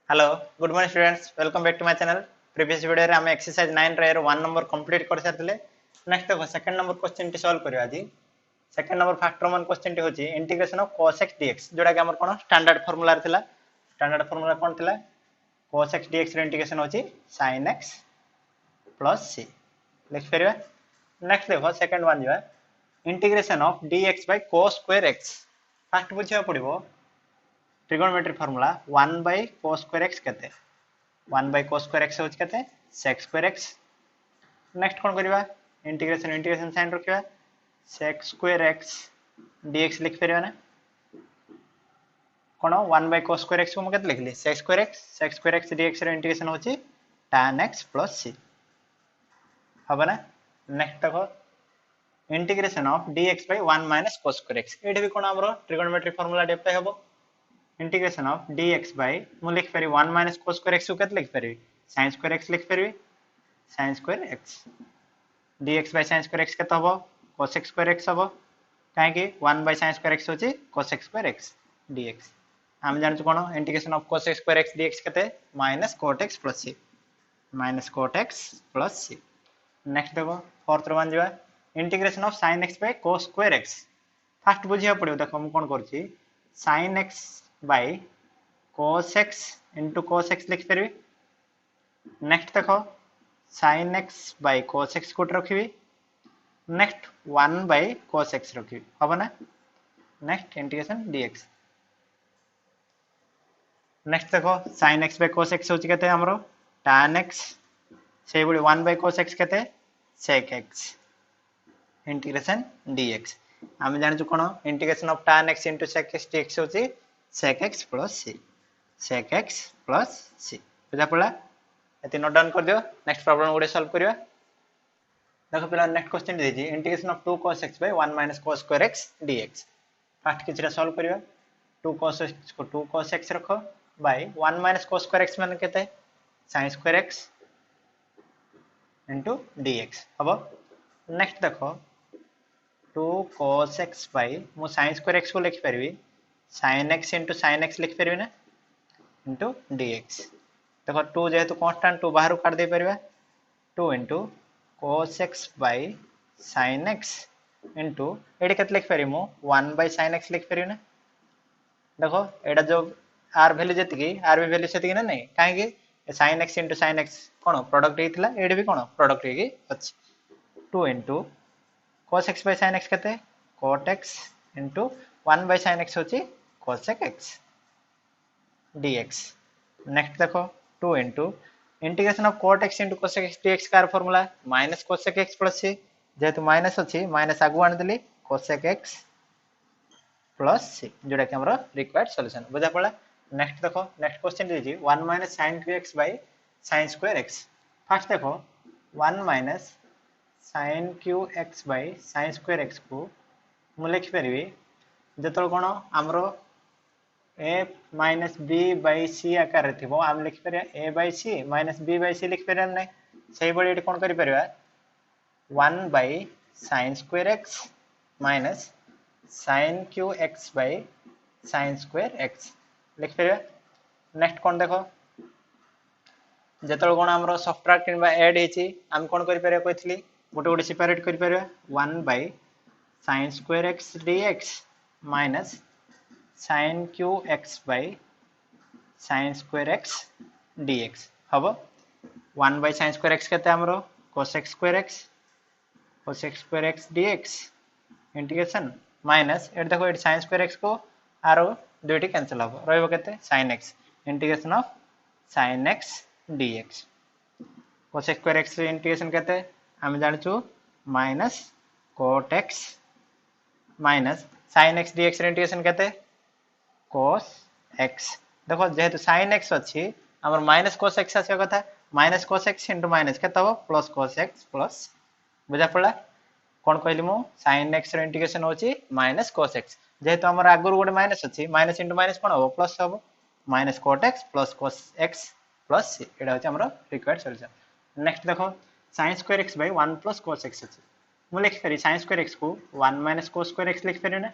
Hello good morning students welcome back to my channel. Previous video रे हम exercise 9 रे 1 number complete कर सारथिले। नेक्स्ट देखो सेकंड नंबर क्वेश्चन टी सॉल्व करियो आज। Second number first one question टी होची integration of cos x dx जोडा कि हमर कोन स्टैंडर्ड फार्मूला रे थिला। स्टैंडर्ड फार्मूला कोन थिला cos x dx रे इंटीग्रेशन होची sin x plus c लिख परिबा। नेक्स्ट देखो सेकंड वन जो है integration of dx by cos square x first बुझिया पड़िबो trigonometry formula 1 by cos square x केते 1 by cos square x होच केते sec square x। नेक्स्ट कोन करबा इंटीग्रेशन इंटीग्रेशन साइन रखिबा sec square x dx लिख परिबा ना कोन 1 by cos square x को म केते लिखली sec square x dx रे इंटीग्रेशन होची tan x plus c हबा ना। नेक्स्ट देखो integration of dx by 1 minus cos square x एठी भी कोन हमरो ट्रिगोनोमेट्री फार्मूला अप्लाई हबो इंटीग्रेशन ऑफ dx by मु लिख पारि 1 minus cos square x को केते लिख पारि sin square x लिख पारि sin square x dx by sin square x केते हबो cos x square x हबो काहे कि 1 by sin square x होची cos x square x dx हम जानछु कोन integration of cos x square x dx केते minus cot x plus c next देखो फोर्थ वन जो integration of sin x by cos square x first बुझिया पड़ियो देखो हम कोन करछि sin x by cos x into cos x लिख परिबे। नेक्स्ट देखो sin x by cos x cot रखिबे। नेक्स्ट 1 by cos x रखिबे हबो ना। नेक्स्ट इंटीग्रेशन dx नेक्स्ट देखो sin x by cos x होची केते हमरो tan x से बडी 1 by cos x केते sec x इंटीग्रेशन dx हम जानि छु कोन integration of tan x into sec x dx होची sec x plus c बुझा पड़ा एति नोट डाउन कर दियो। नेक्स्ट प्रॉब्लम गुडे सॉल्व करियो। देखो पिला नेक्स्ट क्वेश्चन देजी integration of 2 cos x by 1 minus cos square x dx first किछरा सॉल्व करियो 2 cos x को 2 cos x रखो by 1 minus cos square x माने केते sin square x into dx हबो। नेक्स्ट देखो 2 cos x by मु sin square x को लिख परबी sin x into sin x लिख परबी ना into dx देखो 2 जेहेतु कांस्टेंट 2 बाहर काट दे परबा 2 into cos x by sin x into एडी केते लिख परबी मु 1 by sin x लिख परबी ना। देखो एडा जो r वैल्यू जति की r भी वैल्यू सेति ना नहीं काहे कि sin x into sin x कोन प्रोडक्ट हेतिला एडी भी कोन प्रोडक्ट हेगी अछि 2 into cos x by sin x केते cot x into 1 by sin x होची cosec x dx। नेक्स्ट देखो 2 into integration of cot x into cosec x dx car formula minus cosec x plus c जेहेतु minus अछि minus आगु आन देली cosec x plus c जोडा कि हमरो required solution बुझा पड़ा। नेक्स्ट देखो नेक्स्ट क्वेश्चन दीजिए 1 minus sin qx by sin square x first देखो 1 minus sin qx by sin square x को मु लिख परबी जतल कोन हमरो a minus b by c आकार रे थिबो हम लिख परिया a by c minus b by c लिख परिया नै सही बडी एटी कोन करि परिया 1 by sin square x minus sin qx by sin square x लिख परिया। नेक्स्ट कोन देखो जतल कोन हमरो सबट्रैक्ट किनबा ऐड हेची हम कोन करि परिया कहितली गोटे गोटे सेपरेट करि परिया 1 by sin square x dx minus sin qx by sin square x dx हबो 1 by sin square x केते हमरो cosec square x dx integration minus एट देखो एट sin square x को आरो दुइटी कैंसिल हबो रहइबो केते sin x integration of sin x dx cosec square x integration केते हम जानछु minus cot x minus sin x dx integration केते cos x देखो जेहेतु sin x अछि हमर माइनस cos x आसे कथा minus cos x into minus केते हो प्लस cos x प्लस बुझा पड़ा कोन कहली मु sin x रो इंटीग्रेशन होची माइनस cos x जेहेतु हमर आगुर गोटे माइनस अछि माइनस into माइनस कोन हो प्लस हो minus cot x plus cos x plus c एडा होची हमर रिक्वायर्ड सॉल्यूशन। नेक्स्ट देखो sin square x by 1 plus cos x अछि मु लिख करी sin square x को 1 minus cos square x लिख करी ना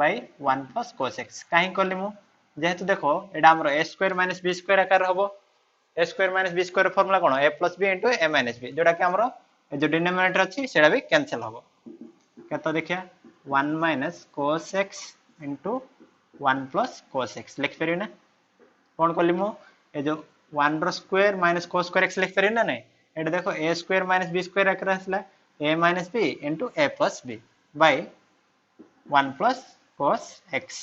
by 1 plus cos x काहे करले मु जेहेतु देखो एटा हमर a square minus b square आकार हबो a square minus b square formula cone a plus b into a minus b जोटा कि हमर जो डिनोमिनेटर अछि सेटा भी कैंसिल हबो केतो देखिया 1 minus cos x into 1 plus cos x लिख परियो ना कोन करली मो ए जो 1 रो square minus cos square x लिख परियो ना नै एटा देखो a square minus b square आकर आसला a minus b into a plus b by 1 plus cos x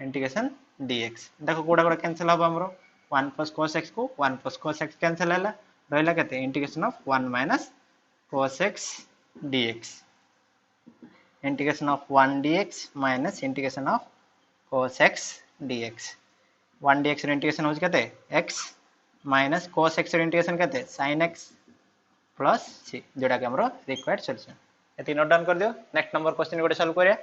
integration dx देखो कोडा कोडा कैंसिल हबो हमरो 1 प्लस cos x को 1 प्लस cos x कैंसिल हैला रहला केते integration of 1 minus cos x dx integration of 1 dx minus integration of cos x dx 1 dx ର integration होछ केते x minus cos x ର integration केते sin x plus c जोटा कि हमरो रिक्वायर्ड सॉल्यूशन एति नोट डाउन कर दियो नेक्स्ट नंबर क्वेश्चन गोटे सॉल्व करिया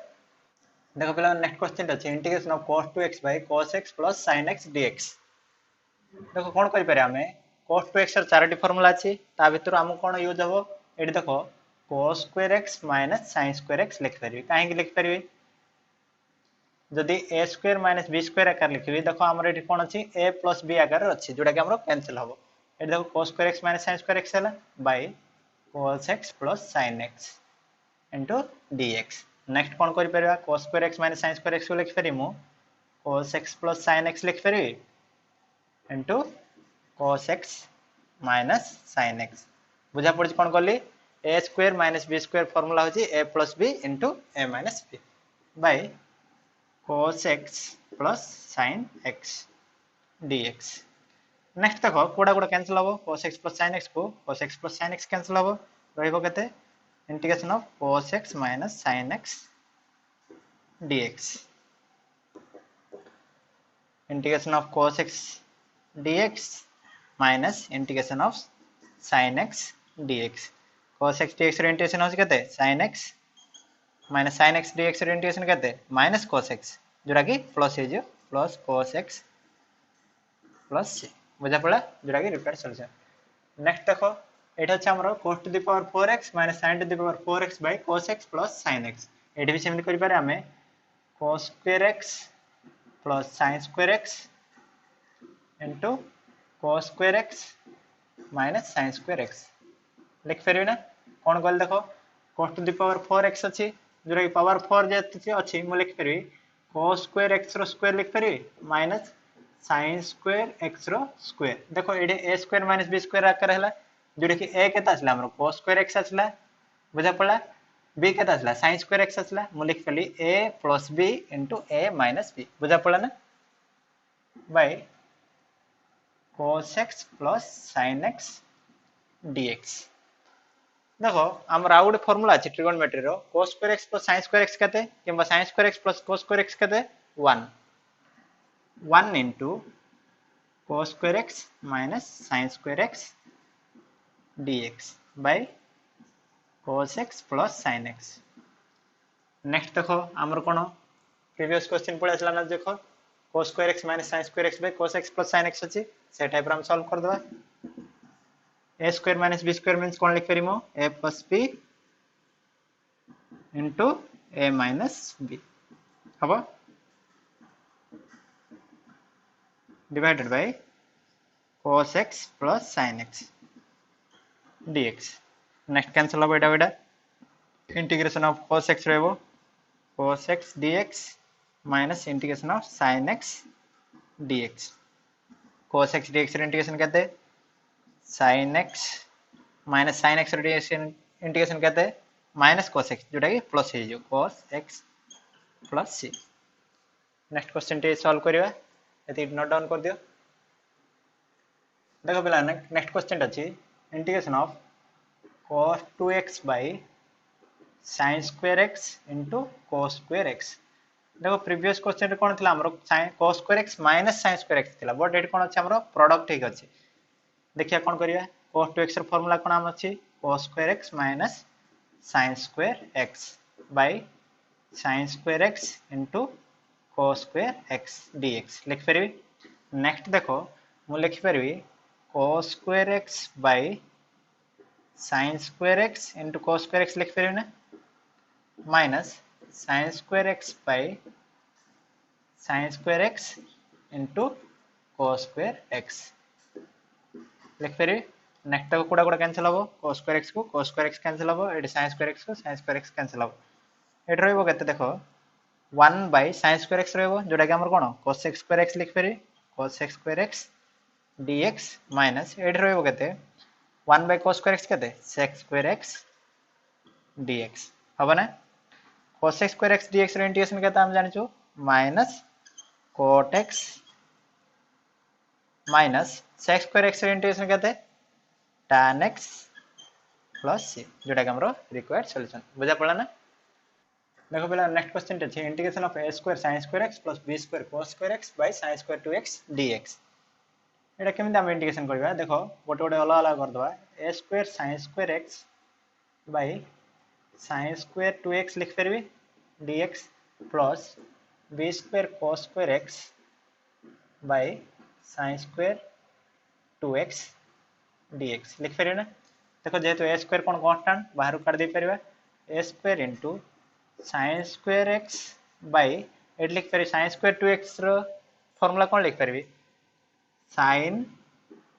देखो पिला नेक्स्ट क्वेश्चन अछि integration of cos 2x by cos x plus sin x dx देखो कोन करि पारे हमें cos 2x र चारटी फार्मूला अछि ता भितर हम कोन यूज हबो एठी देखो cos square x minus sin square x लिख परिबे काहे लिख परिबे जदि a square minus b square आकार लिखबे देखो हमर एठी कोन अछि a plus b आकार अछि जोटा कि हमरो कैंसिल हबो एठी देखो cos square x minus sin square x हला by cos x plus sin x into dx next कोन करि परबा cos square x minus sin square x को लिख परिमु cos x plus sin x लिख परिबे into cos x minus sin x बुझा पड़छ कोन करली a square minus b square formula होची a plus b into a minus b by cos x plus sin x dx next देखो कोडा कोडा cancel हबो cos x plus sin x को cos x plus sin x cancel हबो रहइबो केते integration of cos x minus sin x dx integration of cos x dx minus integration of sin x dx cos x dx ର integration होछ केते sin x minus sin x dx ର integration केते minus cos x जोरा कि plus हे जो plus cos x plus c बुझा पड़ा जोरा कि रिक्वायर्ड सॉल्यूशन नेक्स्ट देखो एटा छ हमरो cos to the power 4x minus sin to the power 4x by cos x plus sin x एठी भी सेमली करि पारे हमें cos square x plus sin square x into cos square x minus sin square x लिख फेरबे ना कोन कहल देखो cos to the power 4x अछि जोरा कि पावर 4 जे अछि मु लिख फेरबे cos square x रो स्क्वायर लिख फेरबे माइनस sin square x रो स्क्वायर देखो एडे a square minus b square आकर हला जोटा कि a केता असला हमरो cos square x असला बुझा पड़ा b केता असला sin square x असला मु लिख फेरली a plus b into a minus b बुझा पड़ा ना by cos x plus sin x dx देखो हमर आउट फार्मूला अछि ट्रिगोनोमेट्री रो cos square x plus sin square x केते किबा sin square x plus cos square x केते 1 1 into cos square x minus sin square x dx by cos x plus sin x next देखो हमर कोन previous question पळे असला ना देखो cos square x minus sin square x by cos x plus sin x अछि से type रा हम सॉल्व कर देबा a square minus b square means कौन लिख Parimoo a plus b into a minus b हबो divided by cos x plus sin x dx next cancel हबो एटा बेटा integration of cos x रहबो cos x dx minus integration of sin x dx cos x dx ର integration केते sin x minus sin x integration कहते हैं minus cos x जोटा कि plus है जो cos x plus c next question टे सॉल्व करिवा एति नोट डाउन कर दियो देखो पिला नेक्स्ट क्वेश्चन अछि integration of cos 2x by sin square x into cos square x देखो प्रीवियस क्वेश्चन रे कोन थिला हमरो cos square x minus sin square x थिला बट एट कोन अछि हमरो प्रोडक्ट ठीक अछि देखिया कोन करिया cos 2x ର फार्मूला कोन हम अछि cos square x minus sin square x by sin square x into cos square x dx लिख परबी नेक्स्ट देखो मु लिख परबी cos square x by sin square x into cos square x लिख परबी ना minus sin square x by sin square x into cos square x लिख पारे नेक्स्ट तक कोडा कोडा कैंसिल हो cos square x को cos square x कैंसिल हो एडी sin square x को sin square x कैंसिल हो एट रहइबो केते देखो 1 by sin square x रहइबो जोटा कि हमर कोन cos x square x लिख पारे cos x square x dx minus एट रहइबो केते 1 by cos square x केते sec square x dx हबो ना cos x square x dx रे इंटीग्रेशन केते हम जानि छु minus cot x minus sec square x रे इंटीग्रेशन केते tan x प्लस c जोटा कि हमरो रिक्वायर्ड सॉल्यूशन बुझा पड़ा ना देखो पहला नेक्स्ट क्वेश्चन अछि इंटीग्रेशन ऑफ a स्क्वायर sin square x plus b square cos square x by sin square 2x dx एटा केमिति हम इंटीग्रेशन करबा देखो गोटे गोटे अलग अलग कर दबा a स्क्वायर sin square x by sin square 2x लिख परबी dx plus b square cos square x by sin square 2x dx लिख परबी ना देखो जेहेतु a स्क्वायर कोन कांस्टेंट बाहर काट दे परबा a square into sin square x by एट लिख पारे sin square 2x रो फार्मूला कोन लिख परबी sin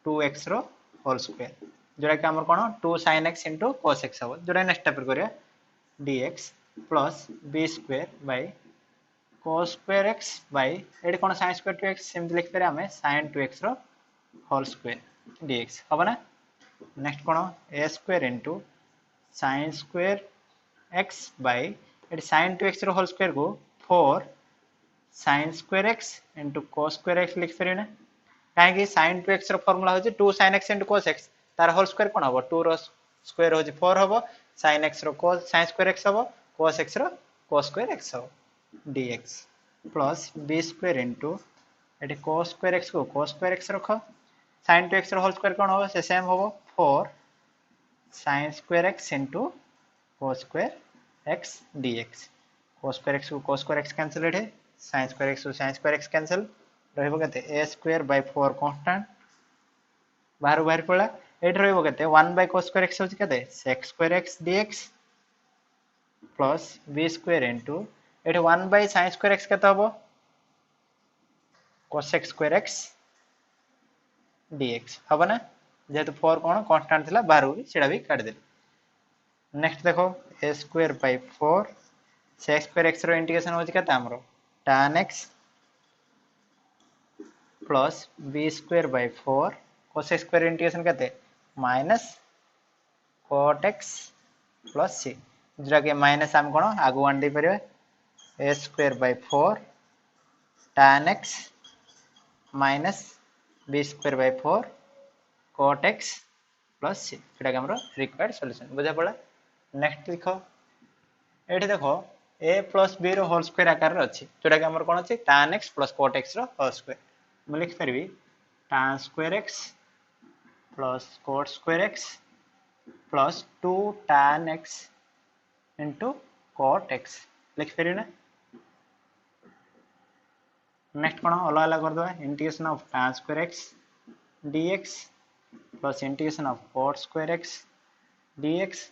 2x रो होल स्क्वायर जोरा कि हमर कोन 2 sin x cos x हो जोरा नेक्स्ट स्टेप पर करिया dx plus b square by cos square x by एट कोन sin square 2x सिंपल लिख पारे हमें sin 2x रो होल स्क्वायर dx हबो ना नेक्स्ट कोन a स्क्वायर sin square x by एट sin 2x रो होल स्क्वायर को 4 sin square x into cos square x लिख पारे ना काहे कि sin 2x रो फार्मूला हो 2 sin x into cos x तार होल स्क्वायर कोन हो 2 रो स्क्वायर हो 4 हो sin x रो cos sin square x हो cos x रो cos square x हो dx plus b square into एट cos square x को cos square x रखो sin 2x रो होल स्क्वायर कोन हो से सेम हो 4 sin square x into cos square x dx cos square x को cos square x कैंसिल है sin square x को sin square x कैंसिल रहइबो केते a square by 4 कांस्टेंट बाहर बाहर पड़ा एट रहइबो केते 1 by cos square x होची केते sec square x dx plus b square into एट 1 by sin square x केते हबो cos square x dx हबो ना जेहेतु 4 कोन कांस्टेंट थिला बाहर भी सेडा भी काट दे नेक्स्ट देखो a square by 4 sec square x रो इंटीग्रेशन होची केते हमरो tan x plus b square by 4 cos square integration केते minus cot x plus c जरा के माइनस हम कोन आगु आन दे परिबे a square by 4 tan x minus b square by 4 cot x plus c एटा हमरो रिक्वायर्ड सॉल्यूशन बुझा पड़ा नेक्स्ट देखो एठी देखो a plus b रो होल स्क्वायर आकार रे अछि जोटा कि हमर कोन अछि tan x plus cot x रो होल स्क्वायर म लिख परबी tan square x plus cot square x plus 2 tan x into cot x लिख परबी ना नेक्स्ट कोन अलग अलग कर दबा integration of tan square x dx plus integration of cot square x dx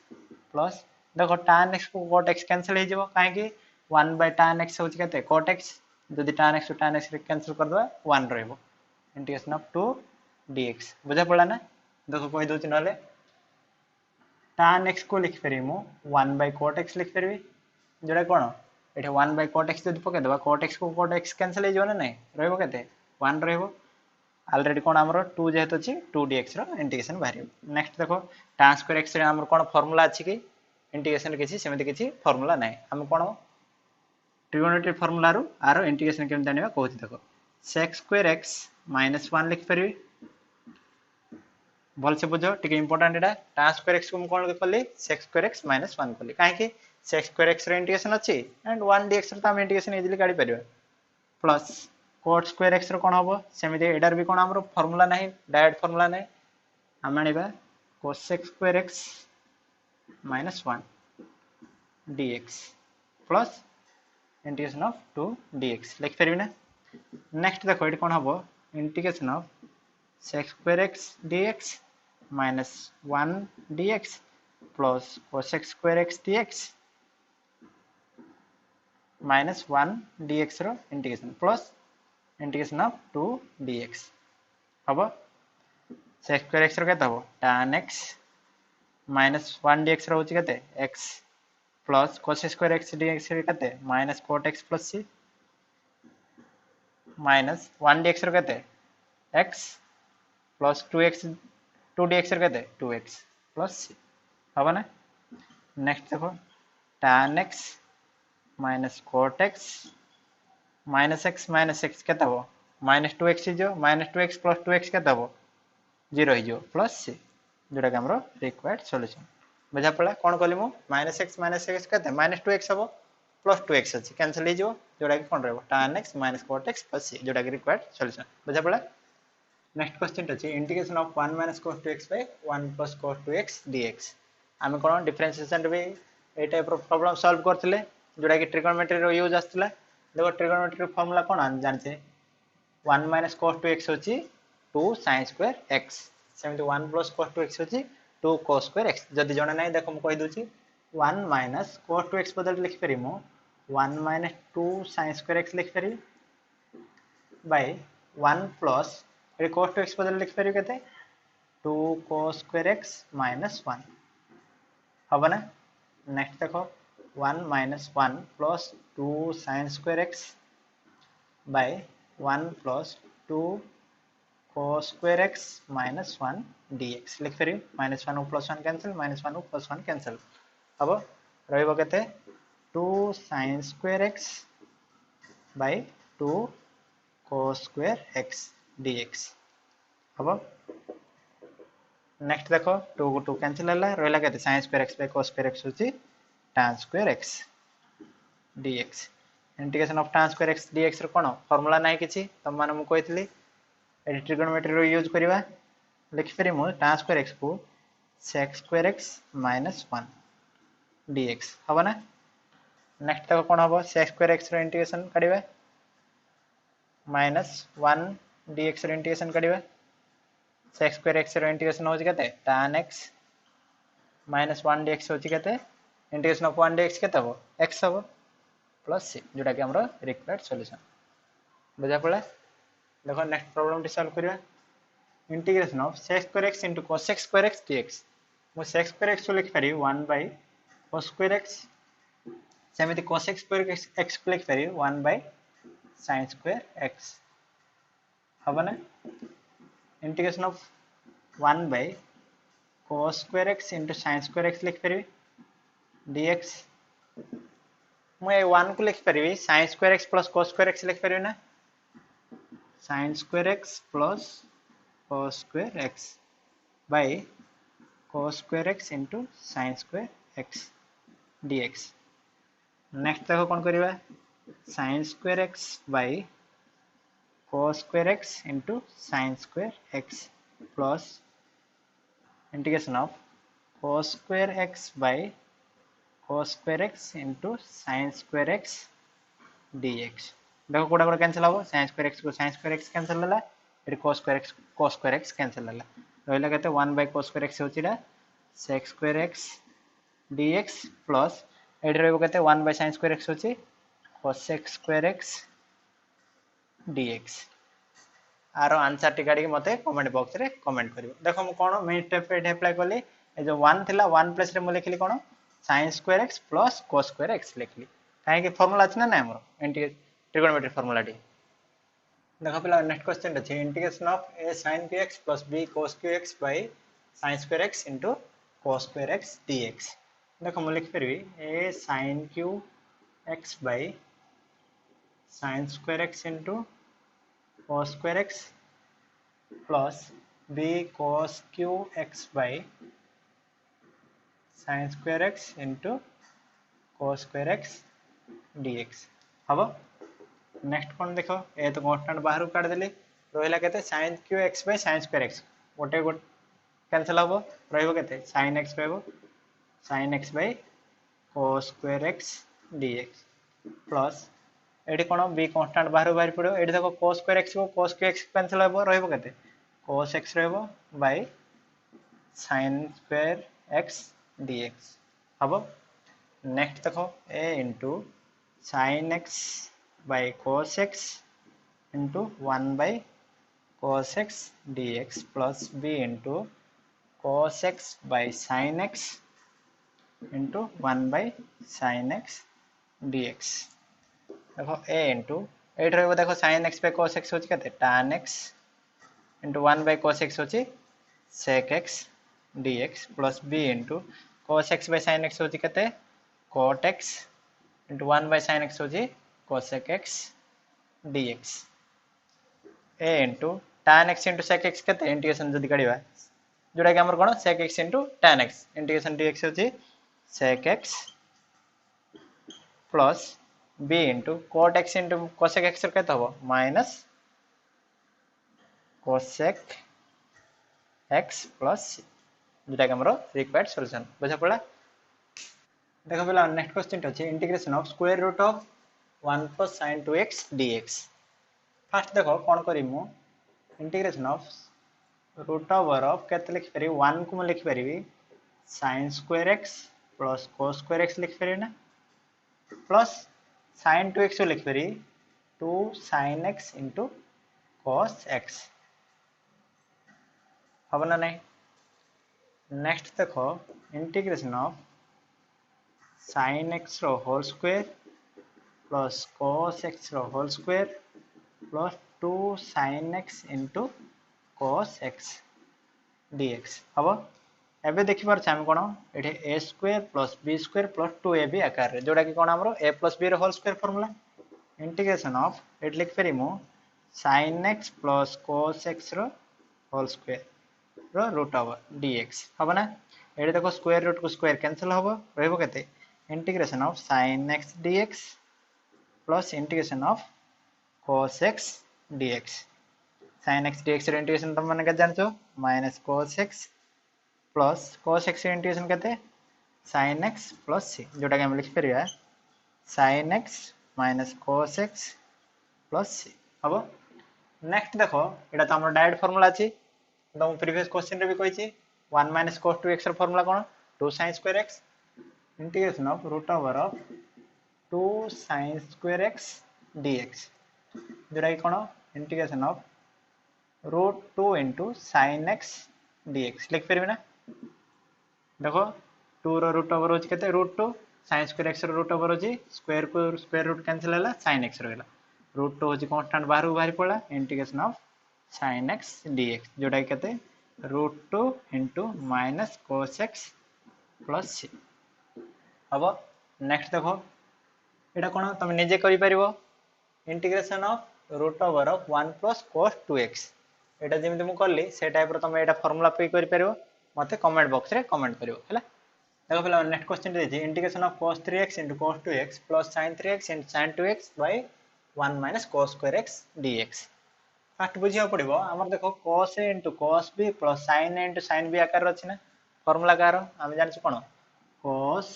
plus देखो tan x को cot x कैंसिल हो जेबो काहे कि 1 by tan x होची केते cot x जदि tan x to tan x रे कैंसिल कर दबा 1 रहइबो इंटीग्रेशन ऑफ 2 dx बुझा पड़ा ना देखो कोइ दोची नले tan x को लिख फेरी मु 1 by cot x लिख फेरबी जोड़ा कोन एठे 1 by cot x जदि पके दबा cot x को cot x कैंसिल हो जेबो ना नै रहइबो केते 1 रहइबो ऑलरेडी कोन हमरो 2 जेहेतु अछि 2 dx रो इंटीग्रेशन बाहरियो नेक्स्ट देखो tan square x रे हमर कोन फार्मूला अछि कि इंटीग्रेशन किछि सेमिति किछि फार्मूला नै हम कोन ट्रिगोनोमेट्री फार्मूला रो आरो इंटीग्रेशन केम जानिबा कहूति देखो sec square x - 1 लिख परबी भल से बुझो टिके इंपोर्टेंट एटा tan square x को हम कोन करली sec square x - 1 करली काहे कि sec square x रो इंटीग्रेशन अछि एंड 1 dx रो त हम इंटीग्रेशन इजीली काढी परिबा प्लस cot square x रो कोन हबो सेमिति एडार भी कोन हमरो फार्मूला नाही डायरेक्ट फार्मूला नाही हम आनिबा cosec square x - 1 dx plus integration of 2 dx लिख परबी ना नेक्स्ट देखो एटी कोन हबो integration of sec square x dx minus 1 dx plus cosec square x dx minus 1 dx रो integration plus integration of 2 dx हम sec square x केते हम tan x minus 1 dx रहउची केते x plus cos square x dx केते minus cot x plus c minus 1 dx केते x plus 2x 2 dx केते 2x plus c हम ना next देखो tan x minus cot x minus x केते हम minus 2x जो माइनस 2x प्लस 2x केते हम 0 हो प्लस c जोटा कि हमरो रिक्वायर्ड सॉल्यूशन बुझा पड़ा कोन कहली मु माइनस x केते माइनस 2x हम प्लस 2x अछि कैंसिल हो जोटा कि कोन रहबो tan x minus cot x plus c जोटा कि रिक्वायर्ड सॉल्यूशन बुझा पड़ा नेक्स्ट क्वेश्चन अछि integration of 1 minus cos 2x by 1 plus cos 2x dx आमे कोन डिफरेंशिएशन रे ए टाइप रो प्रॉब्लम सॉल्व करथिले जोटा कि ट्रिगोनोमेट्री रो यूज आस्तला देखो ट्रिगोनोमेट्री फार्मूला कोन जानते 1 माइनस cos 2x होची 2 sin square x सेमति 1 plus cos 2x होची 2 cos स्क्वायर x जदी जणा नै देखो म कहि दोची 1 माइनस cos 2x बदल लिख फेरि मो 1 माइनस 2 sin स्क्वायर x लिख फेरि बाय 1 प्लस ए cos 2x बदल लिख फेरि केते 2 cos स्क्वायर x माइनस 1 हबो ना नेक्स्ट देखो 1 minus 1 plus 2 sin square x by 1 plus 2 cos square x minus 1 dx लिख फेरि minus 1 plus 1 cancel minus 1 plus 1 cancel अब रहइबो केते 2 sin square x by 2 cos square x dx अब next देखो 2 को 2 कैंसिल हला रहला केते sin square x by cos square x होची tan square x dx integration of tan square x dx row cone formula नै किछि तम माने मु कहितली एडी ट्रिगोनोमेट्री रो यूज करिवा लिख फेरि मु tan स्क्वायर x को sec square x minus 1 dx हबो ना नेक्स्ट देखो कोन हबो sec स्क्वायर x रो इंटीग्रेशन करिवा माइनस 1 dx रो इंटीग्रेशन करिवा sec स्क्वायर x रो इंटीग्रेशन होची केते tan x माइनस 1 dx होची केते इंटीग्रेशन ऑफ 1 dx केते हबो x हबो प्लस c जोटा कि हमरो रिक्वायर्ड सॉल्यूशन बुझा पड़ा देखो नेक्स्ट प्रॉब्लम टी सॉल्व करिया integration of sec square x into cos square x dx मो sec स्क्वायर x को लिख पारी 1 by cos square x सेमिति cos square x को लिख पारी 1 by sin स्क्वायर x हबो ना integration of 1 by cos square x into sin square x लिख पारी dx मो ए 1 को लिख पारी sin square x plus cos square x लिख पारी ना sin square x plus cos square x by cos square x into sin square x dx next देखो कोन करिवा sin square x by cos square x into sin square x plus integration of cos square x by cos square x into sin square x dx देखो कोडा कोडा cancel हो sin square x को sin square x cancel हला एडी cos square x cancel हला रहला केते 1 by cos स्क्वायर x होचिडा sec square x dx plus एडी रहबो केते 1 by sin स्क्वायर x होची cos स्क्वायर x dx आरो आंसर टी काडी मते कमेंट बॉक्स रे कमेंट करियो देखो म कोन मेन स्टेप पे अप्लाई करली ए जो 1 थिला 1 प्लस रे म लिखली कोन sin square x plus cos square x लिखली काहे कि फार्मूला अछि ना हमरो ट्रिगोनोमेट्री फार्मूला टी देखो पहला नेक्स्ट क्वेश्चन अछि integration of a sin qx plus b cos qx by sin square x into cos square x dx देखो म लिख परबी a sin qx by sin square x into cos square x plus b cos qx by sin square x into cos square x dx हबो next कोन देखो ए तो constant बाहर काट देली रहला केते sin qx by sin square x गोटे गोट cancel हबो रहइबो केते sin x रहइबो sin x by cos square x dx plus एडी कोन b कांस्टेंट बाहर पड़ो एडी देखो cos स्क्वायर x को cos qx कैंसिल हबो रहइबो केते cos x रहइबो by sin square x dx हबो नेक्स्ट देखो a into sin x by cos x into 1 by cos x dx plus b into cos x by sin x into 1 by sin x dx। देखो a into eight रही देखो sin x by cos x होची केते tan x into 1 by cos x होची sec x dx plus b into cos x by sin x होची केते cot x into 1 by sin x होची cosec x dx। a into tan x into sec x केते integration जदी करिवा जोडा कि हमर कोन sec x into tan x integration dx होची sec x plus b into cot x into cosec x केते हबो minus cosec x plus जोडा कि हमर रिक्वायर्ड सॉल्यूशन बुझा पड़ा। देखो पहला नेक्स्ट क्वेश्चन अछि integration of square root of 1 plus sin 2x dx। First देखो कौन करी मु integration of root over of केते लिख पारि 1 को लिख पारि sin square x plus cos square x लिख पारि ना प्लस sin 2x को लिख पारि 2 sin x into cos x हबो ना नहीं। नेक्स्ट देखो इंटीग्रेशन ऑफ sin x रो whole square plus cos x रो whole square plus 2 sin x into cos x dx हबो। एबे देखि पार हम कोन एठे a square plus b square plus 2ab आकार रे जोडा कि कोन हमरो a प्लस b रो whole square formula integration of it लिख फेरि मु sin x plus cos x रो होल स्क्वायर रो रूट ओवर dx हबो ना। एठे देखो स्क्वायर रूट को स्क्वायर कैंसिल हबो रहबो केते integration of sin x dx plus integration of cos x dx sin x dx रे इंटीग्रेशन तुम माने के जानछो minus cos x plus cos x रे इंटीग्रेशन केते sin x प्लस c जोटा कि हम लिख परिया sin x minus cos x plus c हबो। नेक्स्ट देखो एटा त हमर डायरेक्ट फार्मूला अछि तो प्रीवियस क्वेश्चन रे भी कहिछि 1 माइनस cos 2x रो फार्मूला कोन 2 sin square x integration of root over of 2 sin square x dx जोटा कि कोन integration of root 2 into sin x dx लिख परबे ना। देखो 2 रो रूट ओवर होच केते रूट 2 sin स्क्वायर x रो रूट ओवर होची स्क्वायर को स्क्वायर रूट कैंसिल होला sin x रहला रूट 2 होची कांस्टेंट बाहर बाहर पड़ा integration of sin x dx जोटा केते root 2 into minus cos x plus c हबो। नेक्स्ट देखो एटा कोन तुम निजे करि परिबो integration of root over of 1 plus cos 2x एटा जेमिति मु करली से टाइप रो तुम एटा फार्मूला पे करि परिबो मते कमेंट बॉक्स रे कमेंट करिवो हला। देखो पहला नेक्स्ट क्वेश्चन दे छि integration of cos 3x into cos 2x plus sin 3x into sin 2x by 1 minus cos square x dx। First बुझिया पड़िबो हमर देखो cos a into cos b plus sin a into sin b आकार अछि ना formula car हम जानि छि कोन cos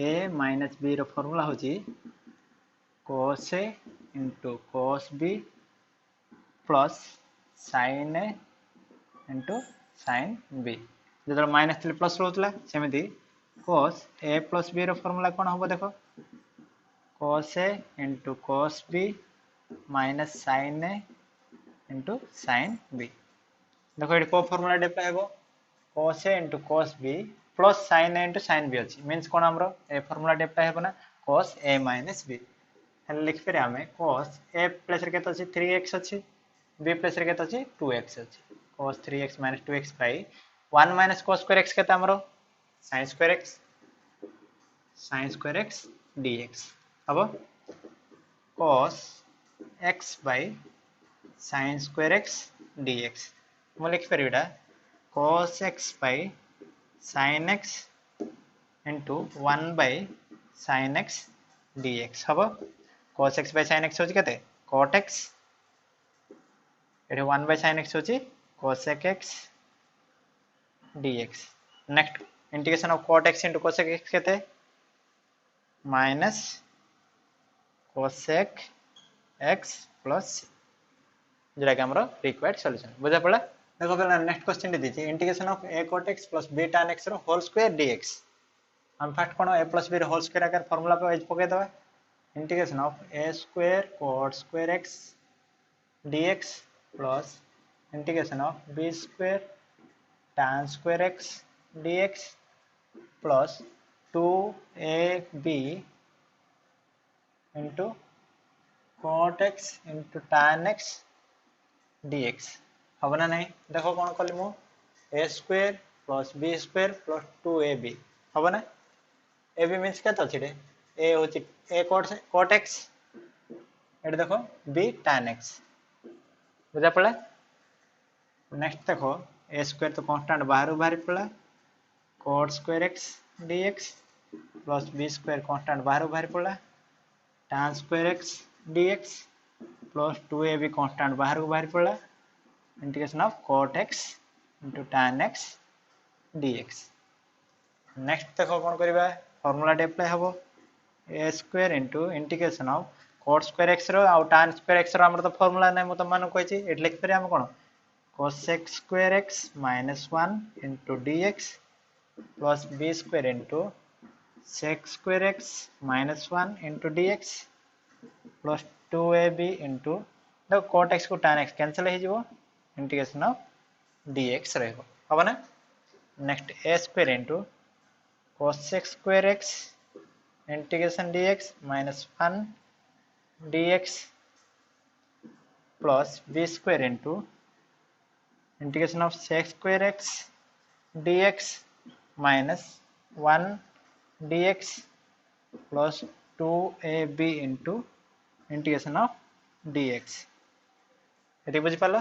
a minus b रो फार्मूला होछि cos a into cos b plus sin a into sin b जदर माइनस थले प्लस रहउतला सेमिति cos a plus b रो फार्मूला कोन होबो देखो cos a into cos b minus sin a into sin b देखो एटी को फार्मूला अप्लाई हेबो cos a into cos b plus sin a into sin b अछि मींस कोन हमरो ए formula apply हेबो ना cos a minus b हले लिख फेर हमें cos a प्लस रे केत अछि 3x अछि b प्लस रे केत अछि 2x अछि cos 3x minus 2x by 1 minus cos square x केत हमरो sin square x dx अब cos x by sin square x dx मु लिख परिबा cos x by sin x into 1 by sin x dx हबो cos x by sin x होची केते cot x Ete 1 by sin x होची cosec x dx। Next integration of cot x into cosec x केते minus cosec x plus जेटा कि हमरो required solution बुझा पड़ा। देखो पहला नेक्स्ट क्वेश्चन दे दीजिए integration of a cot x plus b tan x रो होल स्क्वायर dx हम फर्स्ट कोन a plus b रो होल स्क्वायर आकार फार्मूला पे एज पके दबा integration of a square cot square x dx plus integration of b square tan square x dx plus 2ab into cot x into tan x dx हम ना नहीं देखो कौन कली मु a square plus b square plus 2ab हम ना ab means क्या अच्छे a होची a cot x एट देखो b tan x बुझा पड़ा नेक्स्ट देखो a square तो कांस्टेंट बाहर पड़ा cot square x dx plus b square constant बाहर पड़ा tan square x dx plus 2ab constant बाहर पड़ा integration of cot x into tan x dx next देखो कौन करबा फार्मूला अप्लाई हबो a square into integration of cot square x रो और tan square x रो हमर तो फार्मूला नै म त मान कहै छी एट लिख पर हम कोन cos x square x -1 into dx plus b square into sec square x -1 into dx plus 2ab into देखो cot x को tan x कैंसिल हो जिवो इंटीग्रेशन ऑफ dx रहेगा अब ना next a square into cos x square x integration dx -1 dx plus b square into integration of sec square x dx -1 dx plus 2ab into integration of dx ये बुझी पालो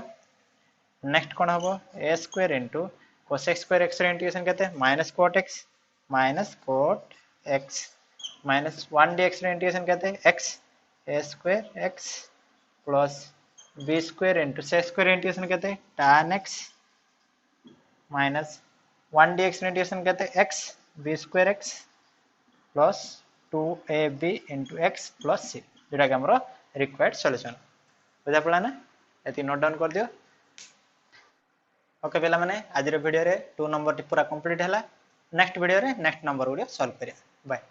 next कौन हम a square into cos x square x integration कहते हैं minus cot x minus 1 dx integration कहते हैं x a square x plus b square into sec square integration कहते हैं tan x minus 1 dx integration कहते हैं x b square x plus 2ab into x plus c जोटा कि हमरो required solution बुझा पड़ा ना एती नोट डाउन कर दियो ओके पिला माने आज वीडियो रे 2 नंबर पूरा कंप्लीट हैला नेक्स्ट वीडियो रे नेक्स्ट नंबर गुडियो सॉल्व करिया बाय।